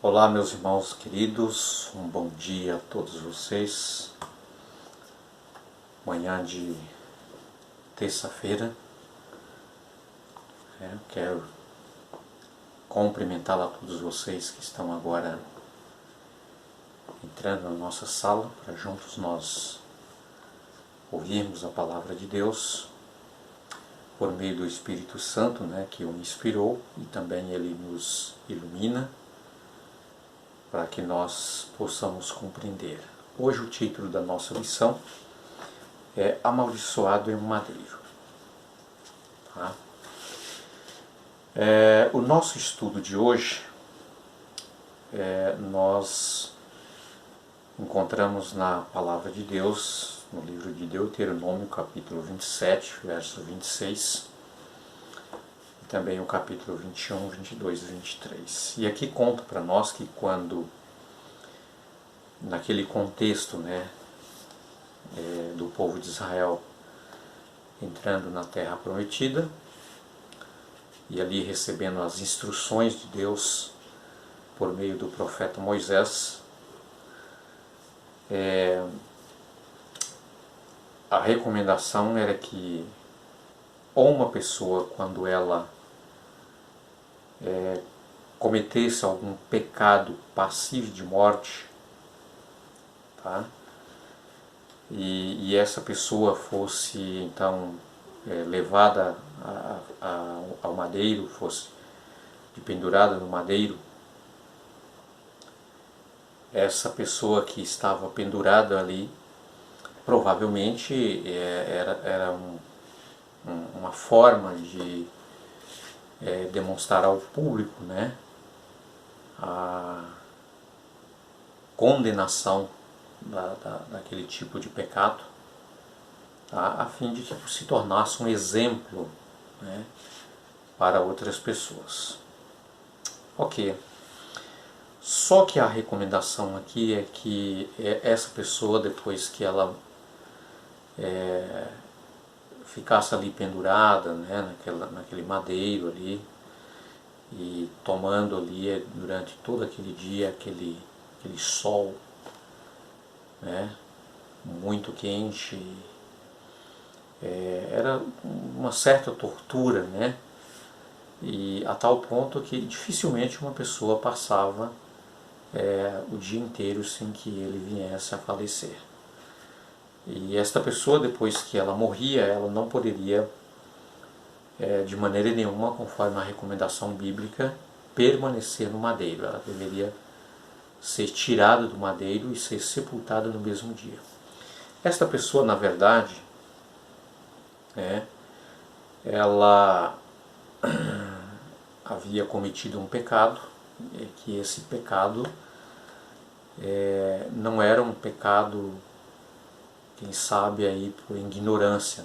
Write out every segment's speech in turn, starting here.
Olá, meus irmãos queridos, um bom dia a todos vocês. Manhã de terça-feira, quero cumprimentar a todos vocês que estão agora entrando na nossa sala para juntos nós ouvirmos a palavra de Deus por meio do Espírito Santo, que o inspirou e também ele nos ilumina para que nós possamos compreender. Hoje o título da nossa lição é Amaldiçoado em um Madeiro. Tá? O nosso estudo de hoje, nós encontramos na Palavra de Deus, no livro de Deuteronômio, capítulo 27, verso 26, e também o capítulo 21, 22 e 23. E aqui conta para nós que quando, naquele contexto, do povo de Israel entrando na Terra Prometida e ali recebendo as instruções de Deus por meio do profeta Moisés, a recomendação era que ou uma pessoa, quando ela cometesse algum pecado passivo de morte, tá? E essa pessoa fosse então levada ao madeiro, fosse pendurada no madeiro, essa pessoa que estava pendurada ali provavelmente era uma forma de demonstrar ao público a condenação daquele tipo de pecado, tá? A fim de que se tornasse um exemplo para outras pessoas. Ok. Só que a recomendação aqui é que essa pessoa, depois que ela ficasse ali pendurada naquele madeiro ali, e tomando ali durante todo aquele dia aquele sol muito quente, era uma certa tortura, e a tal ponto que dificilmente uma pessoa passava o dia inteiro sem que ele viesse a falecer. E esta pessoa, depois que ela morria, ela não poderia de maneira nenhuma, conforme a recomendação bíblica, permanecer no madeiro. Ela deveria ser tirada do madeiro e ser sepultada no mesmo dia. Esta pessoa, na verdade, ela havia cometido um pecado, que esse pecado não era um pecado, quem sabe, aí por ignorância,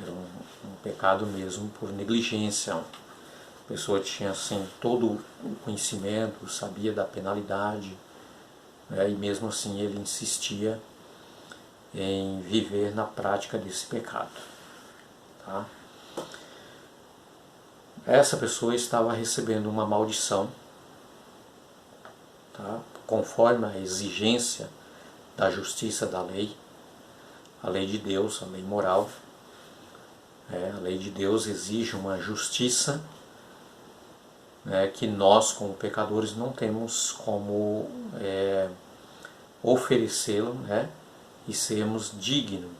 era um pecado mesmo por negligência. A pessoa tinha assim todo o conhecimento, sabia da penalidade, e mesmo assim ele insistia em viver na prática desse pecado. Tá? Essa pessoa estava recebendo uma maldição, tá? Conforme a exigência da justiça da lei, a lei de Deus, a lei moral. A lei de Deus exige uma justiça que nós, como pecadores, não temos como oferecê-la, e sermos dignos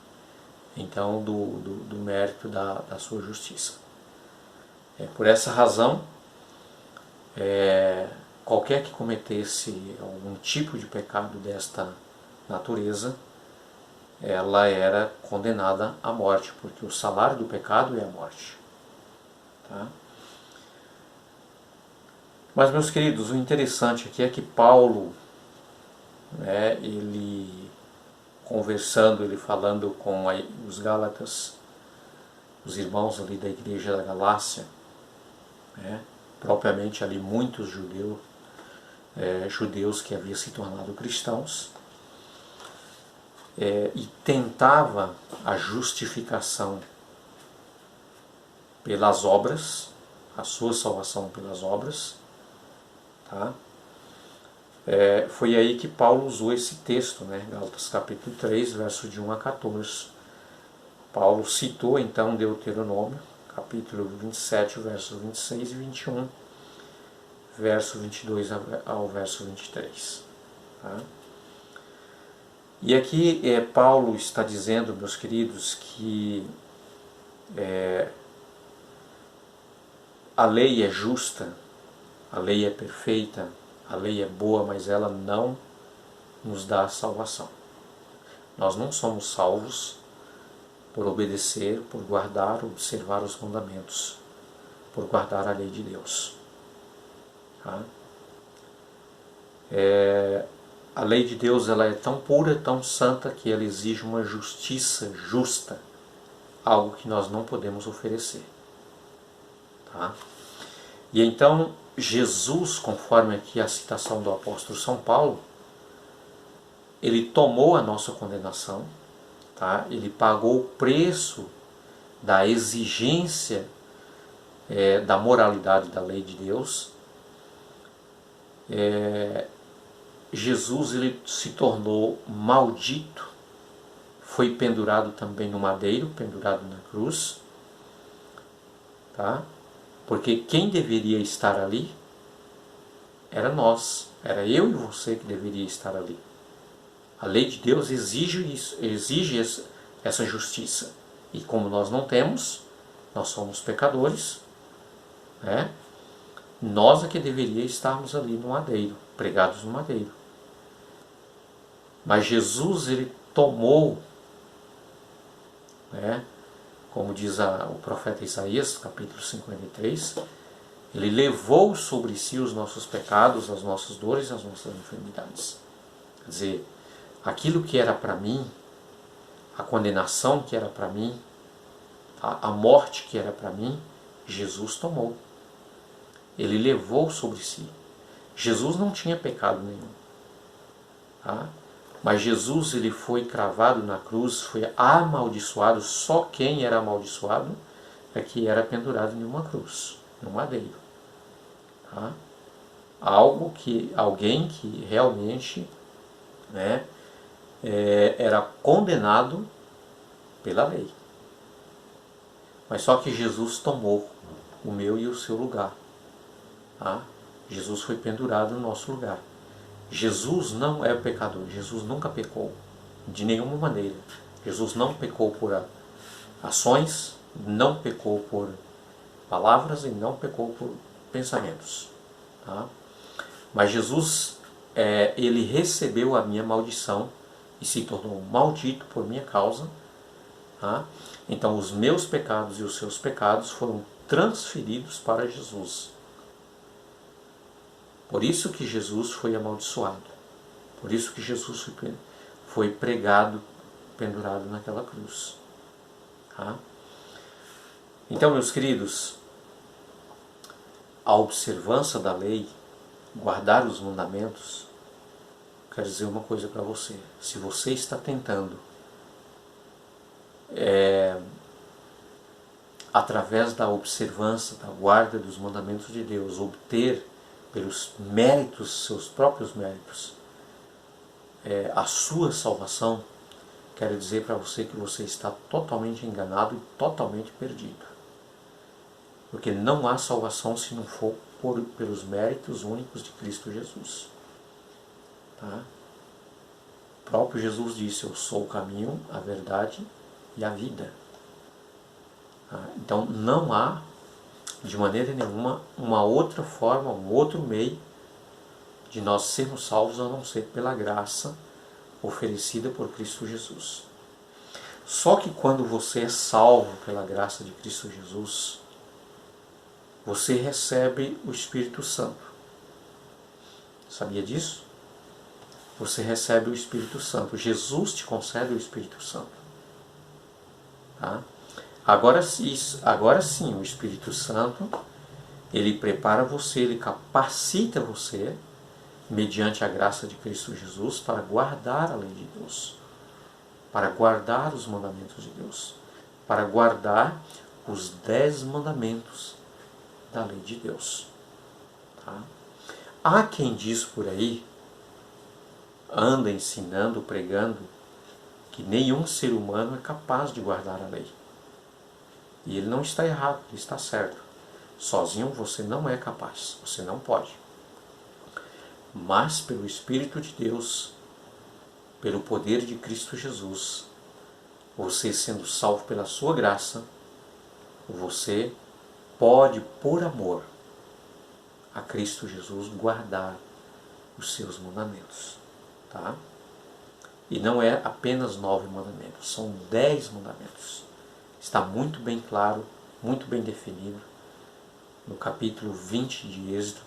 então do mérito da sua justiça. Por essa razão, qualquer que cometesse algum tipo de pecado desta natureza, ela era condenada à morte, porque o salário do pecado é a morte. Tá? Mas, meus queridos, o interessante aqui é que Paulo, ele conversando, ele falando com os Gálatas, os irmãos ali da igreja da Galácia, propriamente ali muitos judeus que haviam se tornado cristãos, e tentava a justificação pelas obras, a sua salvação pelas obras, tá? Foi aí que Paulo usou esse texto, né? Gálatas capítulo 3, verso de 1 a 14. Paulo citou então Deuteronômio, capítulo 27, versos 26 e 21, verso 22 ao verso 23. Tá? E aqui Paulo está dizendo, meus queridos, que a lei é justa, a lei é perfeita, a lei é boa, mas ela não nos dá a salvação. Nós não somos salvos por obedecer, por guardar, observar os mandamentos, por guardar a lei de Deus. Tá? A lei de Deus ela é tão pura, tão santa, que ela exige uma justiça justa, algo que nós não podemos oferecer. Tá? E então Jesus, conforme aqui a citação do apóstolo São Paulo, ele tomou a nossa condenação, tá? Ele pagou o preço da exigência da moralidade da lei de Deus. Jesus ele se tornou maldito, foi pendurado também no madeiro, pendurado na cruz, tá? Porque quem deveria estar ali era nós, era eu e você que deveria estar ali. A lei de Deus exige isso, exige essa justiça. E como nós não temos, nós somos pecadores, né? Nós é que deveria estarmos ali no madeiro, pregados no madeiro. Mas Jesus ele tomou, né? Como diz o profeta Isaías, capítulo 53, ele levou sobre si os nossos pecados, as nossas dores e as nossas enfermidades. Quer dizer, aquilo que era para mim, a condenação que era para mim, a morte que era para mim, Jesus tomou. Ele levou sobre si. Jesus não tinha pecado nenhum. Tá? Mas Jesus ele foi cravado na cruz, foi amaldiçoado. Só quem era amaldiçoado é que era pendurado em uma cruz, no madeiro. Tá? Alguém que realmente, né, era condenado pela lei. Mas só que Jesus tomou o meu e o seu lugar. Tá? Jesus foi pendurado no nosso lugar. Jesus não é pecador. Jesus nunca pecou de nenhuma maneira. Jesus não pecou por ações, não pecou por palavras e não pecou por pensamentos. Tá? Mas Jesus, ele recebeu a minha maldição e se tornou maldito por minha causa. Tá? Então os meus pecados e os seus pecados foram transferidos para Jesus. Por isso que Jesus foi amaldiçoado. Por isso que Jesus foi pregado, pendurado naquela cruz. Tá? Então, meus queridos, a observância da lei, guardar os mandamentos, quero dizer uma coisa para você. Se você está tentando, através da observância, da guarda dos mandamentos de Deus, obter pelos méritos, seus próprios méritos, a sua salvação, quero dizer para você que você está totalmente enganado e totalmente perdido. Porque não há salvação se não for pelos méritos únicos de Cristo Jesus. Tá? O próprio Jesus disse: eu sou o caminho, a verdade e a vida. Tá? Então não há, de maneira nenhuma, uma outra forma, um outro meio de nós sermos salvos a não ser pela graça oferecida por Cristo Jesus. Só que quando você é salvo pela graça de Cristo Jesus, você recebe o Espírito Santo. Sabia disso? Você recebe o Espírito Santo. Jesus te concede o Espírito Santo. Tá? Agora sim, o Espírito Santo, ele prepara você, ele capacita você, mediante a graça de Cristo Jesus, para guardar a lei de Deus, para guardar os mandamentos de Deus, para guardar os 10 mandamentos da lei de Deus. Tá? Há quem diz por aí anda ensinando, pregando, que nenhum ser humano é capaz de guardar a lei. E ele não está errado, ele está certo. Sozinho você não é capaz, você não pode. Mas pelo Espírito de Deus, pelo poder de Cristo Jesus, você sendo salvo pela sua graça, você pode, por amor a Cristo Jesus, guardar os seus mandamentos. Tá? E não é apenas 9 mandamentos, são 10 mandamentos. Está muito bem claro, muito bem definido no capítulo 20 de Êxodo.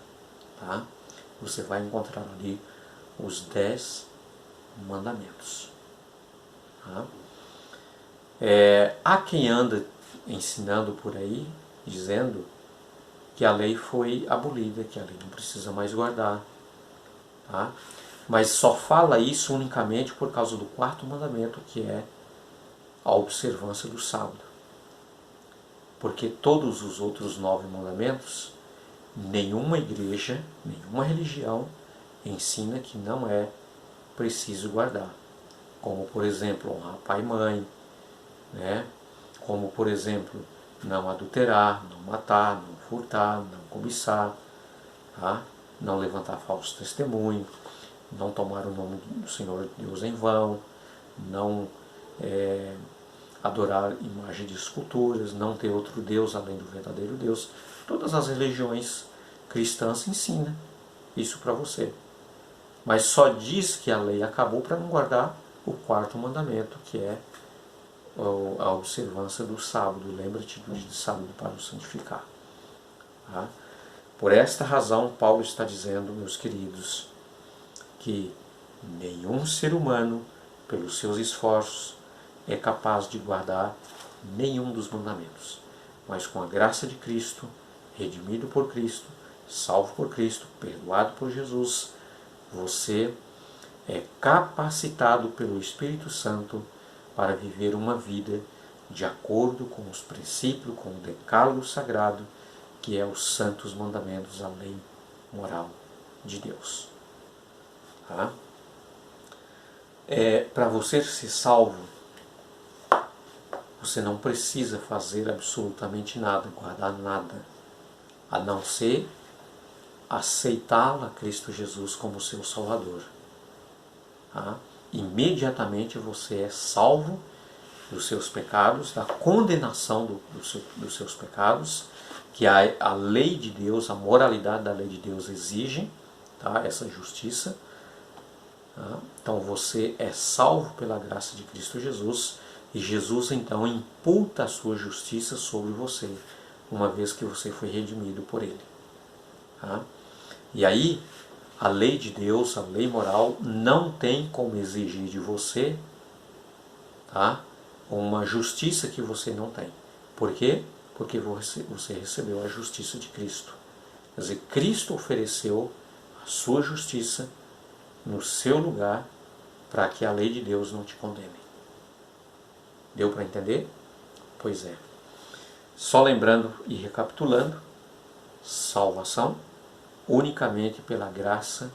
Tá? Você vai encontrar ali os 10 mandamentos. Tá? Há quem anda ensinando por aí, dizendo que a lei foi abolida, que a lei não precisa mais guardar. Tá? Mas só fala isso unicamente por causa do 4º mandamento, que é a observância do sábado. Porque todos os outros 9 mandamentos, nenhuma igreja, nenhuma religião ensina que não é preciso guardar. Como, por exemplo, honrar pai e mãe, né? Como, por exemplo, não adulterar, não matar, não furtar, não cobiçar, tá? Não levantar falso testemunho, não tomar o nome do Senhor Deus em vão, não adorar imagem de esculturas, não ter outro Deus além do verdadeiro Deus. Todas as religiões cristãs ensinam isso para você. Mas só diz que a lei acabou para não guardar o 4º mandamento, que é a observância do sábado. Lembra-te do dia de sábado para o santificar. Tá? Por esta razão, Paulo está dizendo, meus queridos, que nenhum ser humano, pelos seus esforços, é capaz de guardar nenhum dos mandamentos. Mas com a graça de Cristo, redimido por Cristo, salvo por Cristo, perdoado por Jesus, você é capacitado pelo Espírito Santo para viver uma vida de acordo com os princípios, com o decálogo sagrado, que é os santos mandamentos, a lei moral de Deus. Tá? Para você ser salvo, você não precisa fazer absolutamente nada, guardar nada, a não ser aceitá-lo a Cristo Jesus como seu Salvador. Tá? Imediatamente você é salvo dos seus pecados, da condenação dos seus pecados, que a lei de Deus, a moralidade da lei de Deus exige, tá? Essa justiça. Tá? Então você é salvo pela graça de Cristo Jesus, e Jesus então imputa a sua justiça sobre você, uma vez que você foi redimido por Ele. Tá? E aí, a lei de Deus, a lei moral, não tem como exigir de você, tá, uma justiça que você não tem. Por quê? Porque você recebeu a justiça de Cristo. Quer dizer, Cristo ofereceu a sua justiça no seu lugar para que a lei de Deus não te condene. Deu para entender? Pois é. Só lembrando e recapitulando, salvação unicamente pela graça,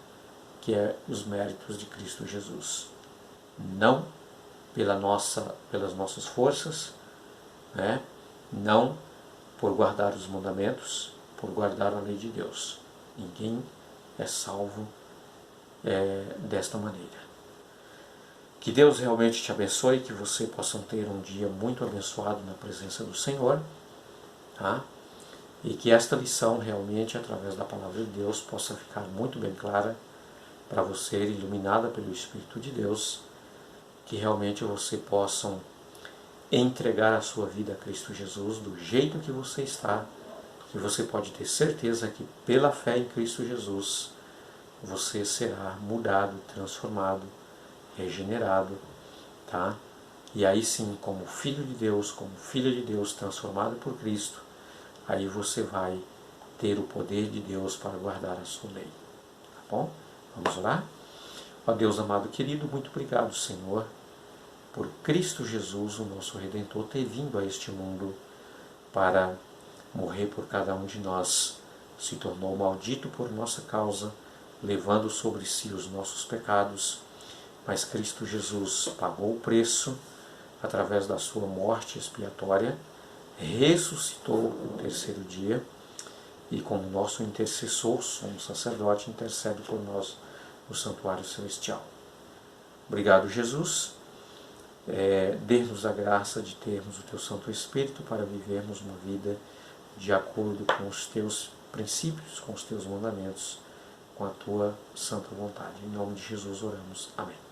que é os méritos de Cristo Jesus. Não pelas nossas forças, né? Não por guardar os mandamentos, por guardar a lei de Deus. Ninguém é salvo desta maneira. Que Deus realmente te abençoe, que você possa ter um dia muito abençoado na presença do Senhor, tá? E que esta lição realmente, através da palavra de Deus, possa ficar muito bem clara para você, iluminada pelo Espírito de Deus, que realmente você possa entregar a sua vida a Cristo Jesus do jeito que você está, que você pode ter certeza que pela fé em Cristo Jesus você será mudado, transformado, regenerado, tá? E aí sim, como filho de Deus, como filha de Deus, transformado por Cristo, aí você vai ter o poder de Deus para guardar a sua lei. Tá bom? Vamos orar? Ó Deus amado querido, muito obrigado, Senhor, por Cristo Jesus, o nosso Redentor, ter vindo a este mundo para morrer por cada um de nós. Se tornou maldito por nossa causa, levando sobre si os nossos pecados, mas Cristo Jesus pagou o preço através da sua morte expiatória, ressuscitou no terceiro dia e, como nosso intercessor, sumo sacerdote, intercede por nós no santuário celestial. Obrigado, Jesus. Dê-nos a graça de termos o Teu Santo Espírito para vivermos uma vida de acordo com os Teus princípios, com os Teus mandamentos, com a Tua santa vontade. Em nome de Jesus oramos. Amém.